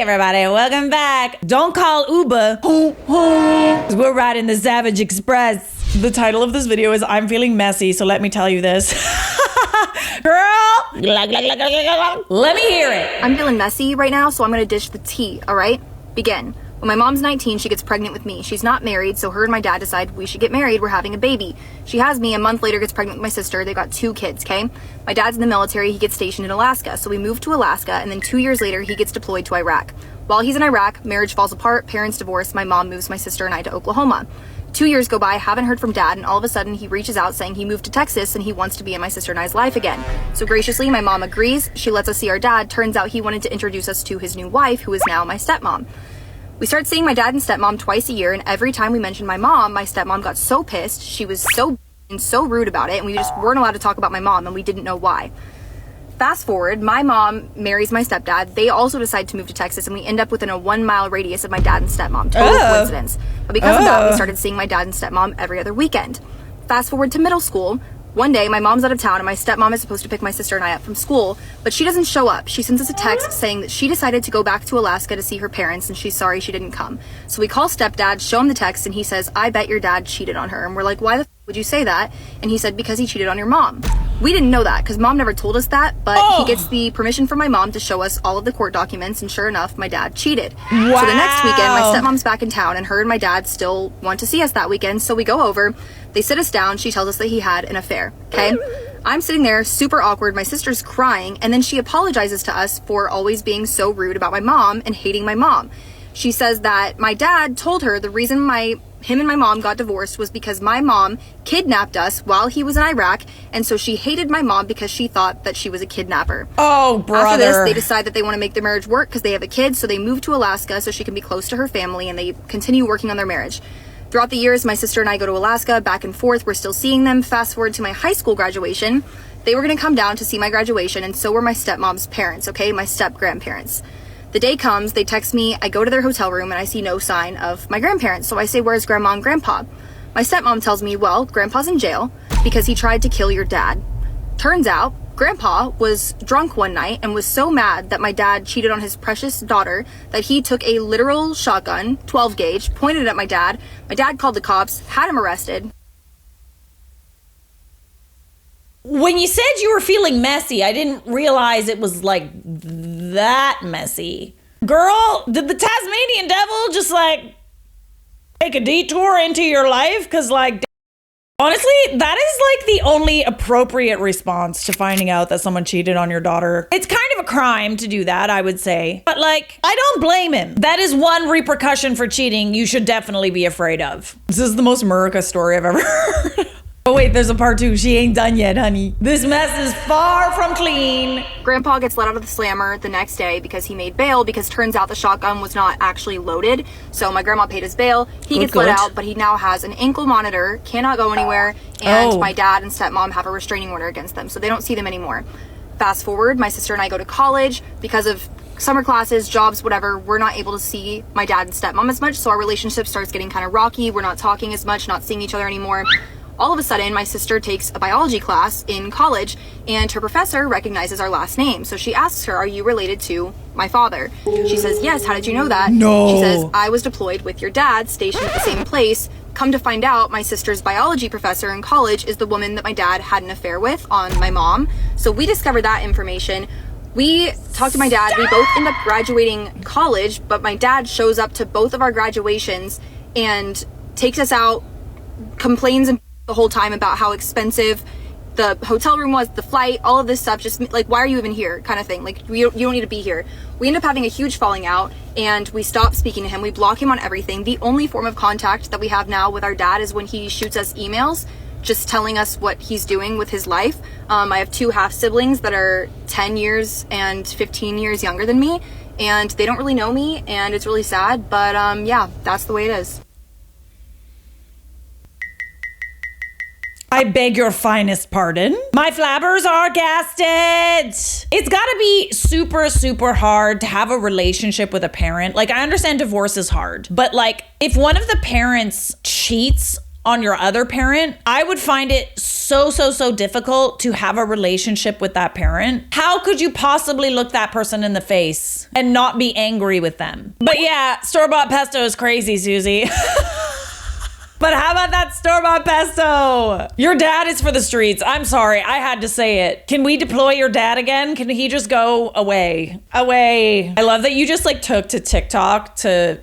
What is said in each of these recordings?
everybody, welcome back. Don't call Uber. We're riding the Savage Express. The title of this video is I'm feeling messy, so let me tell you this. Girl, let me hear it. I'm feeling messy right now, so I'm gonna dish the tea, all right? Begin. When my mom's 19, she gets pregnant with me. She's not married, so her and my dad decide we should get married. We're having a baby. She has me. A month later, gets pregnant with my sister. They got 2 kids, okay? My dad's in the military. He gets stationed in Alaska. So we moved to Alaska, and then 2 years later, he gets deployed to Iraq. While he's in Iraq, marriage falls apart, parents divorce, my mom moves my sister and I to Oklahoma. 2 years go by, haven't heard from dad, and all of a sudden he reaches out saying he moved to Texas and he wants to be in my sister and I's life again. So graciously, my mom agrees. She lets us see our dad. Turns out he wanted to introduce us to his new wife, who is now my stepmom. We started seeing my dad and stepmom twice a year, and every time we mentioned my mom, my stepmom got so pissed. She was so rude about it, and we just weren't allowed to talk about my mom, and we didn't know why. Fast forward, my mom marries my stepdad. They also decide to move to Texas, and we end up within a 1 mile radius of my dad and stepmom. Total coincidence. But because of that, we started seeing my dad and stepmom every other weekend. Fast forward to middle school. One day, my mom's out of town, and my stepmom is supposed to pick my sister and I up from school, but she doesn't show up. She sends us a text saying that she decided to go back to Alaska to see her parents, and she's sorry she didn't come. So we call stepdad, show him the text, and he says, I bet your dad cheated on her. And we're like, why the f would you say that? And he said, because he cheated on your mom. We didn't know that, because mom never told us that, but he gets the permission from my mom to show us all of the court documents, and sure enough, my dad cheated. Wow. So the next weekend, my stepmom's back in town, and her and my dad still want to see us that weekend, so we go over. They sit us down. She tells us that he had an affair, okay? I'm sitting there, super awkward. My sister's crying, and then she apologizes to us for always being so rude about my mom and hating my mom. She says that my dad told her the reason him and my mom got divorced was because my mom kidnapped us while he was in Iraq, and so she hated my mom because she thought that she was a kidnapper. Oh, brother. After this, they decide that they want to make their marriage work because they have a kid, so they move to Alaska so she can be close to her family, and they continue working on their marriage. Throughout the years, my sister and I go to Alaska, back and forth. We're still seeing them. Fast forward to my high school graduation. They were going to come down to see my graduation, and so were my stepmom's parents, okay? My step-grandparents. The day comes, they text me, I go to their hotel room, and I see no sign of my grandparents. So I say, where's grandma and grandpa? My stepmom tells me, well, grandpa's in jail because he tried to kill your dad. Turns out, grandpa was drunk one night and was so mad that my dad cheated on his precious daughter that he took a literal shotgun, 12 gauge, pointed it at my dad. My dad called the cops, had him arrested. When you said you were feeling messy, I didn't realize it was like that messy. Girl, did the Tasmanian devil just like take a detour into your life? Cause like, honestly, that is like the only appropriate response to finding out that someone cheated on your daughter. It's kind of a crime to do that, I would say. But like, I don't blame him. That is one repercussion for cheating you should definitely be afraid of. This is the most America story I've ever heard. Oh wait, there's a part 2. She ain't done yet, honey. This mess is far from clean. Grandpa gets let out of the slammer the next day because he made bail, because turns out the shotgun was not actually loaded. So my grandma paid his bail. He gets let out, but he now has an ankle monitor, cannot go anywhere, and my dad and stepmom have a restraining order against them, so they don't see them anymore. Fast forward, my sister and I go to college. Because of summer classes, jobs, whatever, we're not able to see my dad and stepmom as much, so our relationship starts getting kind of rocky. We're not talking as much, not seeing each other anymore. All of a sudden, my sister takes a biology class in college, and her professor recognizes our last name. So she asks her, are you related to my father? She says, yes. How did you know that? No. She says, I was deployed with your dad, stationed at the same place. Come to find out, my sister's biology professor in college is the woman that my dad had an affair with on my mom. So we discovered that information. We talked to my dad. We both end up graduating college, but my dad shows up to both of our graduations and takes us out, complains and the whole time about how expensive the hotel room was, the flight, all of this stuff. Just like, why are you even here, kind of thing. Like, you don't need to be here. We end up having a huge falling out, and we stop speaking to him. We block him on everything. The only form of contact that we have now with our dad is when he shoots us emails just telling us what he's doing with his life. I have 2 half siblings that are 10 years and 15 years younger than me, and they don't really know me, and it's really sad, but yeah, that's the way it is. I beg your finest pardon. My flabbers are gasted. It's gotta be super, super hard to have a relationship with a parent. Like, I understand divorce is hard, but like, if one of the parents cheats on your other parent, I would find it so difficult to have a relationship with that parent. How could you possibly look that person in the face and not be angry with them? But yeah, store-bought pesto is crazy, Susie. But how about that store-bought pesto? Your dad is for the streets. I'm sorry, I had to say it. Can we deploy your dad again? Can he just go away? Away. I love that you just like took to TikTok to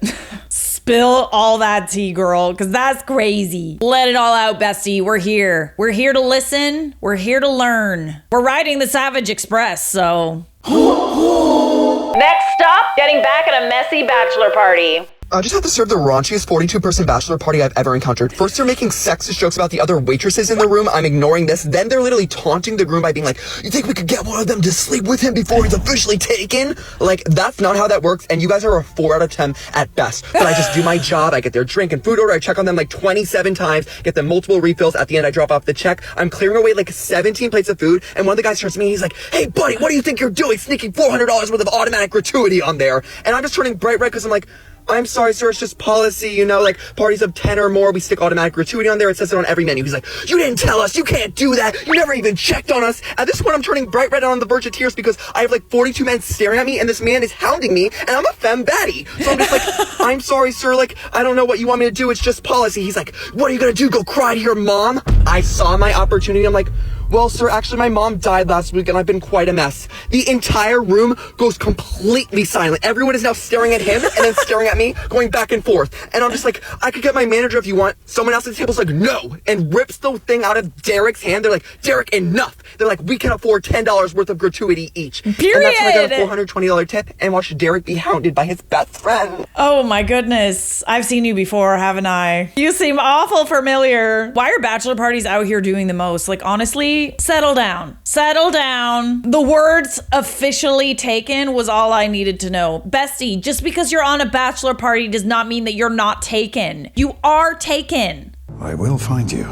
spill all that tea, girl, because that's crazy. Let it all out, bestie. We're here. We're here to listen. We're here to learn. We're riding the Savage Express, so. Next stop, getting back at a messy bachelor party. I just have to serve the raunchiest 42-person bachelor party I've ever encountered. First, they're making sexist jokes about the other waitresses in the room. I'm ignoring this. Then they're literally taunting the groom by being like, you think we could get one of them to sleep with him before he's officially taken? Like, that's not how that works, and you guys are a 4 out of 10 at best. But I just do my job. I get their drink and food order. I check on them like 27 times, get them multiple refills. At the end, I drop off the check. I'm clearing away like 17 plates of food, and one of the guys turns to me and he's like, hey, buddy, what do you think you're doing? Sneaking $400 worth of automatic gratuity on there. And I'm just turning bright red because I'm like, I'm sorry, sir, it's just policy, you know, like, parties of 10 or more, we stick automatic gratuity on there. It says it on every menu. He's like, you didn't tell us, you can't do that, you never even checked on us. At this point, I'm turning bright red and on the verge of tears because I have, like, 42 men staring at me, and this man is hounding me, and I'm a femme baddie. So I'm just like, I'm sorry, sir, like, I don't know what you want me to do, it's just policy. He's like, what are you gonna do, go cry to your mom? I saw my opportunity, I'm like, well, sir, actually, my mom died last week, and I've been quite a mess. The entire room goes completely silent. Everyone is now staring at him, and then staring at me, going back and forth. And I'm just like, I could get my manager if you want. Someone else at the table's like, no, and rips the thing out of Derek's hand. They're like, Derek, enough. They're like, we can afford $10 worth of gratuity each. Period. And that's when I got a $420 tip and watched Derek be hounded by his best friend. Oh my goodness. I've seen you before, haven't I? You seem awful familiar. Why are bachelor parties out here doing the most? Like, honestly, settle down. Settle down. The words officially taken was all I needed to know. Bestie, just because you're on a bachelor party does not mean that you're not taken. You are taken. I will find you.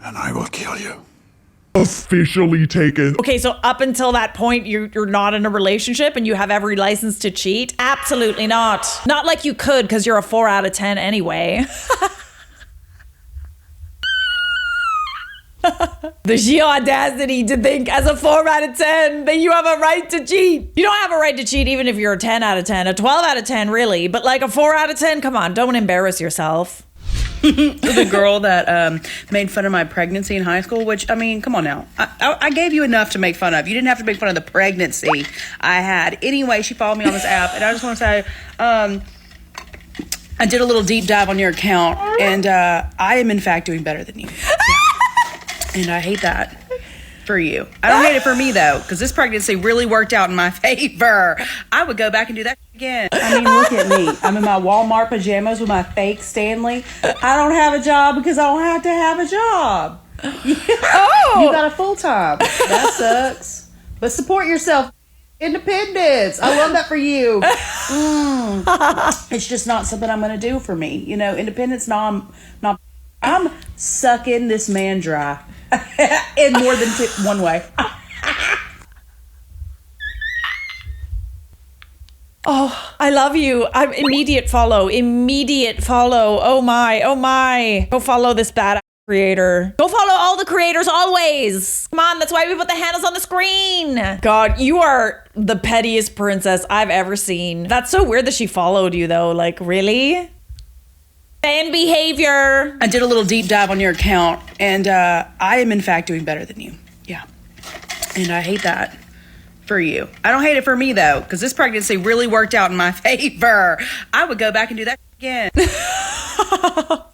And I will kill you. Officially taken. Okay, so up until that point, you're not in a relationship and you have every license to cheat? Absolutely not. Not like you could because you're a 4 out of 10 anyway. The sheer audacity to think as a 4 out of 10 that you have a right to cheat. You don't have a right to cheat even if you're a 10 out of 10, a 12 out of 10 really, but like a 4 out of 10, come on, don't embarrass yourself. The girl that made fun of my pregnancy in high school, which, I mean, come on now. I gave you enough to make fun of. You didn't have to make fun of the pregnancy I had. Anyway, she followed me on this app, and I just want to say, I did a little deep dive on your account, and I am, in fact, doing better than you. And I hate that for you. I don't hate it for me, though, because this pregnancy really worked out in my favor. I would go back and do that again. I mean, look at me. I'm in my Walmart pajamas with my fake Stanley. I don't have a job because I don't have to have a job. Oh! You got a full-time. That sucks. But support yourself. Independence. I love that for you. It's just not something I'm going to do for me. You know, independence, I'm sucking this man dry in more than one way. Oh, I love you. I'm immediate follow. Oh my. Go follow this bad creator. Go follow all the creators always. Come on, that's why we put the handles on the screen. God, you are the pettiest princess I've ever seen. That's so weird that she followed you though. Like, really? Fan behavior. I did a little deep dive on your account, and I am, in fact, doing better than you. Yeah. And I hate that for you. I don't hate it for me, though, because this pregnancy really worked out in my favor. I would go back and do that again.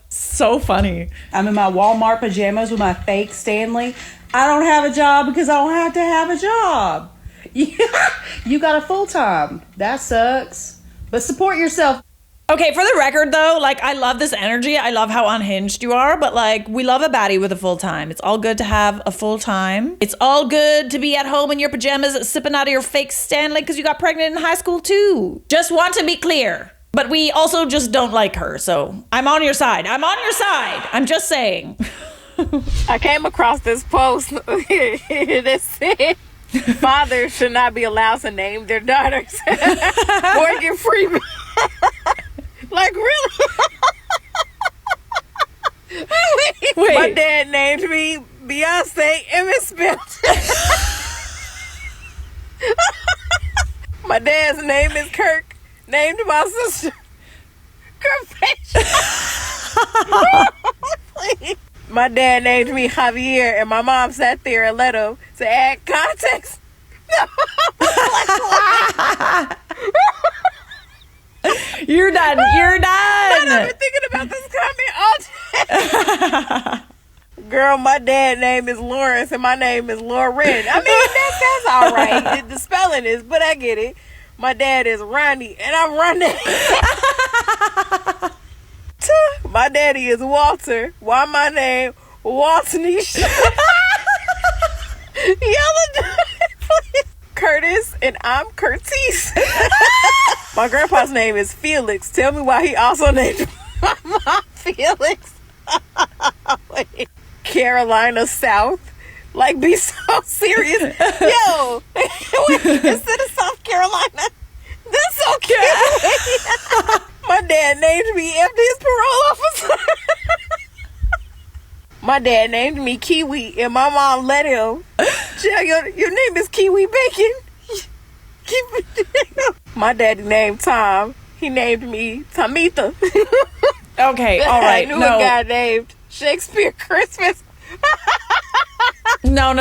So funny. I'm in my Walmart pajamas with my fake Stanley. I don't have a job because I don't have to have a job. You got a full-time. That sucks. But support yourself. Okay, for the record though, like, I love this energy. I love how unhinged you are, but like, we love a baddie with a full time. It's all good to have a full time. It's all good to be at home in your pajamas sipping out of your fake Stanley because you got pregnant in high school too. Just want to be clear. But we also just don't like her, so I'm on your side. I'm just saying. I came across this post that said fathers should not be allowed to name their daughters Morgan Freeman. Like, really? Wait. My dad named me Beyonce Emmett Smith. My dad's name is Kirk. Named my sister. My dad named me Javier, and my mom sat there and let him to add context. You're done. You're done. I've been thinking about this comment all day. Girl, my dad's name is Lawrence and my name is Lauren. I mean, that's all right. The spelling is, but I get it. My dad is Ronnie and I'm Ronnie. My daddy is Walter. Why my name Walter Nisha? Yellow Curtis and I'm Curtis. My grandpa's name is Felix. Tell me why he also named my mom Felix. Wait. Carolina South. Like, be so serious. Yo, wait, instead of South Carolina, that's so cute. My dad named me after his parole officer. My dad named me Kiwi, and my mom let him. Your name is Kiwi Bacon. My daddy named Tom. He named me Tomita. Okay, all right. I knew a guy named Shakespeare Christmas. No.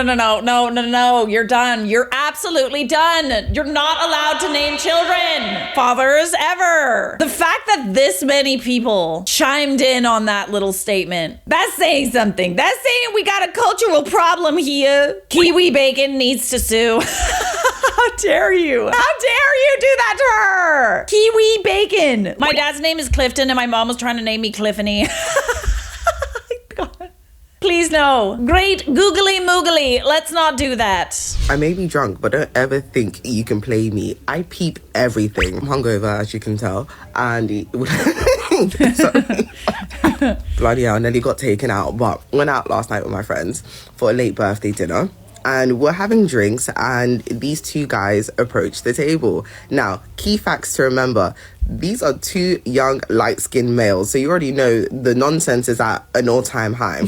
You're done. You're absolutely done. You're not allowed to name children fathers ever. The fact that this many people chimed in on that little statement, that's saying something. That's saying we got a cultural problem here. Kiwi Bacon needs to sue. How dare you? How dare you do that to her? Kiwi Bacon. My dad's name is Clifton and my mom was trying to name me Cliffany. God. Please no. Great googly moogly. Let's not do that. I may be drunk, but don't ever think you can play me. I peep everything. I'm hungover, as you can tell. And sorry. Bloody hell, nearly got taken out. But went out last night with my friends for a late birthday dinner. And we're having drinks, and these two guys approached the table. Now, key facts to remember. These are two young, light-skinned males. So you already know the nonsense is at an all-time high.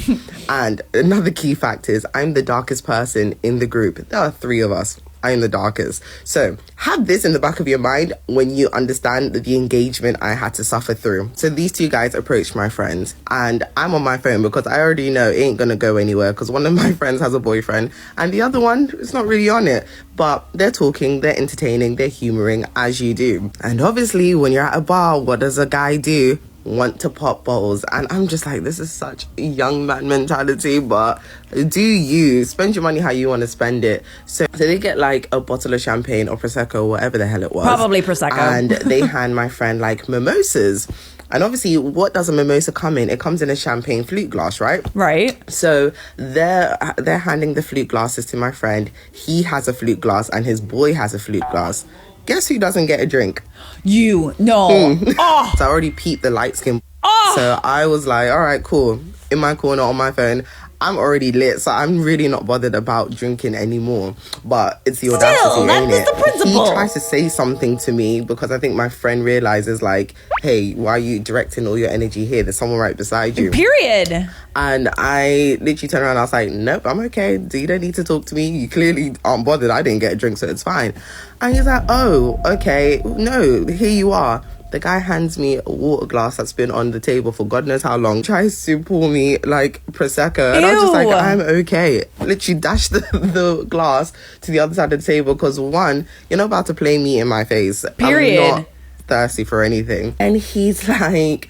And another key fact is I'm the darkest person in the group. There are three of us. I am the darkest. So have this in the back of your mind when you understand the engagement I had to suffer through. So these two guys approached my friends, and I'm on my phone because I already know it ain't gonna go anywhere because one of my friends has a boyfriend and the other one is not really on it. But they're talking, they're entertaining, they're humoring as you do. And obviously when you're at a bar, what does a guy do? Want to pop bottles. And I'm just like, this is such a young man mentality, but do you spend your money how you want to spend it. So they get like a bottle of champagne or Prosecco, whatever the hell it was. Probably Prosecco. And they hand my friend like mimosas. And obviously, what does a mimosa come in? It comes in a champagne flute glass, right? Right. So they're handing the flute glasses to my friend. He has a flute glass and his boy has a flute glass. Guess who doesn't get a drink? You. No. Oh. So I already peeped the light skin. Oh. So I was like, all right, cool. In my corner on my phone. I'm already lit, so I'm really not bothered about drinking anymore. But it's the audacity, that ain't was it? the principle. He tries to say something to me because I think my friend realizes, like, hey, why are you directing all your energy here? There's someone right beside you. Period. And I literally turned around and I was like, nope, I'm okay. You don't need to talk to me. You clearly aren't bothered. I didn't get a drink, so it's fine. And he's like, oh, okay. No, here you are. The guy hands me a water glass that's been on the table for God knows how long. Tries to pour me like Prosecco. And I'm just like, I'm okay. Literally dashed the glass to the other side of the table because one, you're not about to play me in my face. Period. I'm not thirsty for anything. And he's like,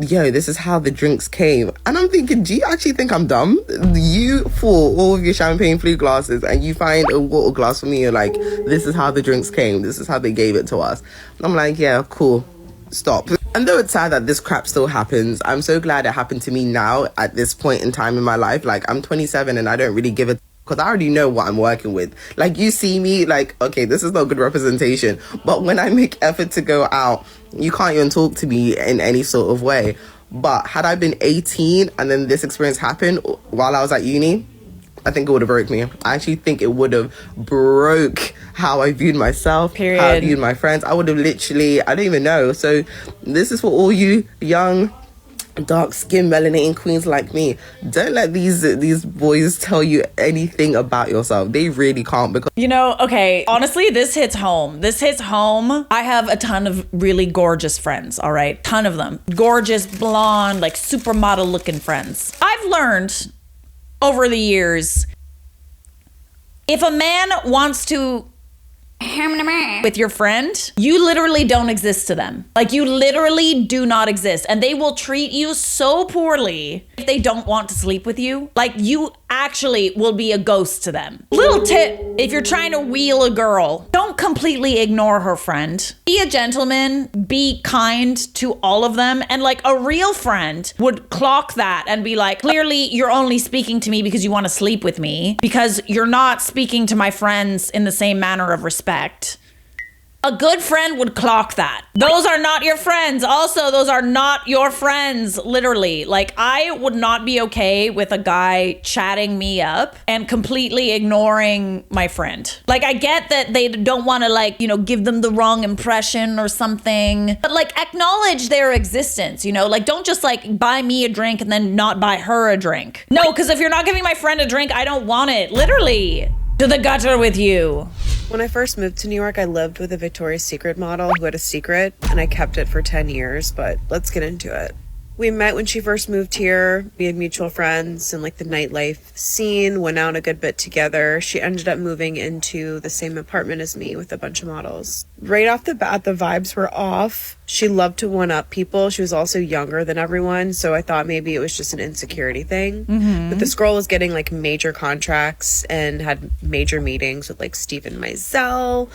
yo, this is how the drinks came. And I'm thinking, do you actually think I'm dumb? You pour all of your champagne flute glasses and you find a water glass for me. You're like, this is how the drinks came. This is how they gave it to us. And I'm like, yeah, cool. Stop. And though it's sad that this crap still happens, I'm so glad it happened to me now at this point in time in my life. Like, I'm 27 and I don't really give a because I already know what I'm working with. Like, you see me, like, okay, this is not good representation. But when I make effort to go out, you can't even talk to me in any sort of way. But had I been 18 and then this experience happened while I was at uni, I think it would have broke me. I actually think it would have broke how I viewed myself, Period. how I viewed my friends. I would have literally, I don't even know. So this is for all you young dark skin melanating queens like me, don't let these boys tell you anything about yourself. They really can't, because You know, okay, honestly, this hits home. This hits home. I have a ton of really gorgeous friends, all right? Ton of them. Gorgeous, blonde, like supermodel looking friends. I've learned over the years, if a man wants to with your friend, you literally don't exist to them. Like, you literally do not exist. And they will treat you so poorly if they don't want to sleep with you. Like, you actually will be a ghost to them. Little tip, if you're trying to wheel a girl, don't completely ignore her friend. Be a gentleman, be kind to all of them. And like, a real friend would clock that and be like, clearly you're only speaking to me because you want to sleep with me, because you're not speaking to my friends in the same manner of respect. A good friend would clock that. Those are not your friends. Also, those are not your friends, literally. Like, I would not be okay with a guy chatting me up and completely ignoring my friend. Like, I get that they don't want to, like, you know, give them the wrong impression or something, but like, acknowledge their existence, you know? Like, don't just like buy me a drink and then not buy her a drink. No, because if you're not giving my friend a drink, I don't want it. Literally. To the gutter with you. When I first moved to New York, I lived with a Victoria's Secret model who had a secret, and I kept it for 10 years, but let's get into it. We met when she first moved here. We had mutual friends in like the nightlife scene, went out a good bit together. She ended up moving into the same apartment as me with a bunch of models. Right off the bat, the vibes were off. She loved to one-up people. She was also younger than everyone, so I thought maybe it was just an insecurity thing. But this girl was getting like major contracts and had major meetings with like Stephen Meisel.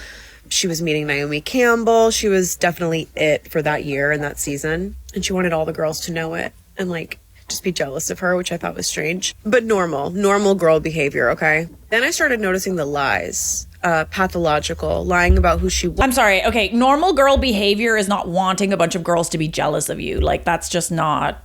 She was meeting Naomi Campbell. She was definitely it for that year and that season. And she wanted all the girls to know it and like just be jealous of her, which I thought was strange. But normal girl behavior, okay? Then I started noticing the lies. Pathological, lying about who she was. I'm sorry, okay, normal girl behavior is not wanting a bunch of girls to be jealous of you. Like, that's just not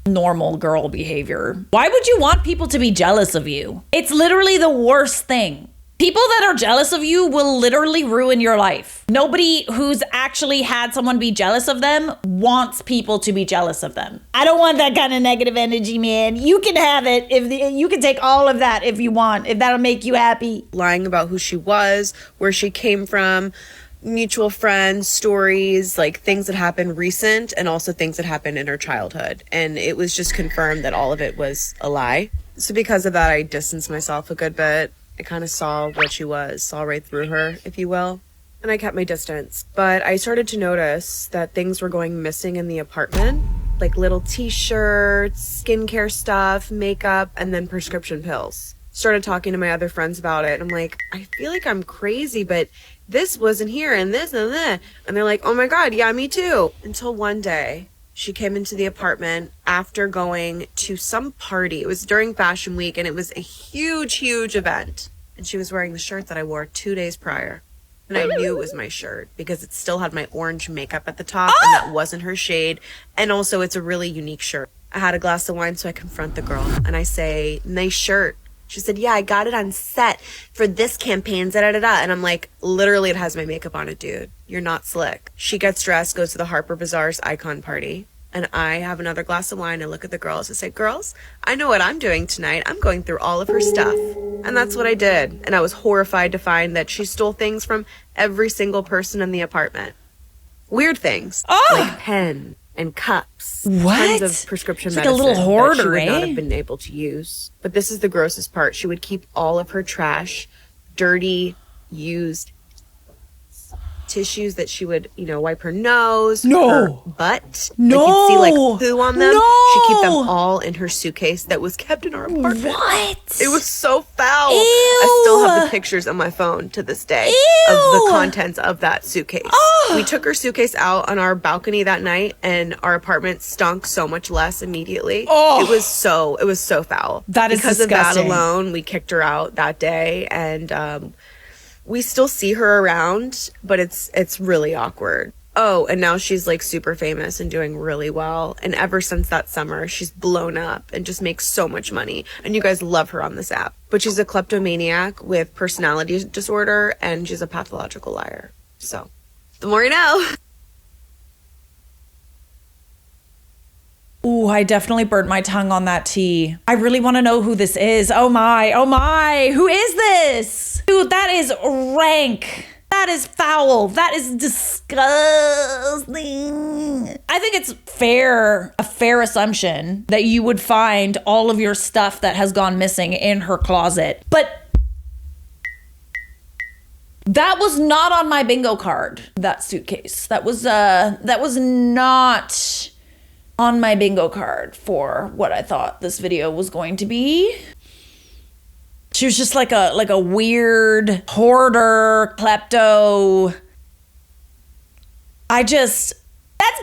normal girl behavior. Why would you want people to be jealous of you? It's literally the worst thing. People that are jealous of you will literally ruin your life. Nobody who's actually had someone be jealous of them wants people to be jealous of them. I don't want that kind of negative energy, man. You can have it. You can take all of that if you want, if that'll make you happy. Lying about who she was, where she came from, mutual friends, stories, like things that happened recent and also things that happened in her childhood. And it was just confirmed that all of it was a lie. So because of that, I distanced myself a good bit. I kind of saw what she was, saw right through her, if you will. And I kept my distance. But I started to notice that things were going missing in the apartment. Like little t-shirts, skincare stuff, makeup, and then prescription pills. Started talking to my other friends about it. I'm like, I feel like I'm crazy, but this wasn't here and this and that. And they're like, oh my God, yeah, me too. Until one day, she came into the apartment after going to some party. It was during Fashion Week, and it was a huge event. And she was wearing the shirt that I wore 2 days prior. And I knew it was my shirt because it still had my orange makeup at the top, and that wasn't her shade. And also, it's a really unique shirt. I had a glass of wine, so I confront the girl, and I say, nice shirt. She said, yeah, I got it on set for this campaign, da-da-da-da. And I'm like, literally, it has my makeup on it, dude. You're not slick. She gets dressed, goes to the Harper Bazaar's icon party. And I have another glass of wine and look at the girls and say, girls, I know what I'm doing tonight. I'm going through all of her stuff. And that's what I did. And I was horrified to find that she stole things from every single person in the apartment. Weird things. Like pen and cups. What? Tons of prescription It's like medicine a little hoarder, that she would not eh? have been able to use. But this is the grossest part. She would keep all of her trash, dirty, used tissues that she would, you know, wipe her nose, her butt. No. Like you'd see like poo on them. No. She'd keep them all in her suitcase that was kept in our apartment. What? It was so foul. Ew. I still have the pictures on my phone to this day of the contents of that suitcase. We took her suitcase out on our balcony that night, and our apartment stunk so much less immediately. It was so foul. That is because disgusting. of that alone, we kicked her out that day, and we still see her around, but it's really awkward. Oh, and now she's like super famous and doing really well. And ever since that summer, she's blown up and just makes so much money. And you guys love her on this app. But she's a kleptomaniac with personality disorder, and she's a pathological liar. So, the more you know. Ooh, I definitely burnt my tongue on that tea. I really want to know who this is. Oh my. Who is this? Dude, that is rank. That is foul. That is disgusting. I think it's a fair assumption that you would find all of your stuff that has gone missing in her closet. But that was not on my bingo card, that suitcase. That was not on my bingo card for what I thought this video was going to be. She was just like a weird hoarder, klepto. That's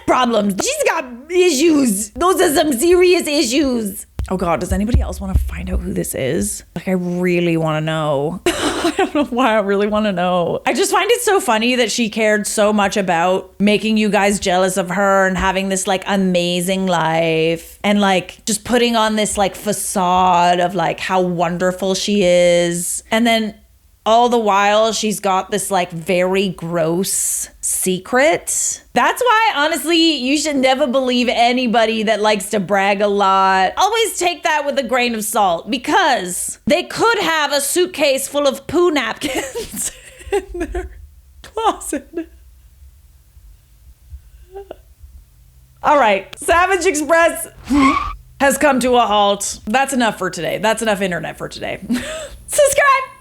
problems. She's got issues. Those are some serious issues. Oh God, does anybody else want to find out who this is? Like, I really want to know. I don't know why I really want to know. I just find it so funny that she cared so much about making you guys jealous of her and having this like amazing life and like just putting on this like facade of like how wonderful she is. And then all the while she's got this like very gross secret. That's why, honestly, you should never believe anybody that likes to brag a lot. Always take that with a grain of salt, because they could have a suitcase full of poo napkins in their closet. All right, Savage Express has come to a halt. That's enough for today. That's enough internet for today. Subscribe.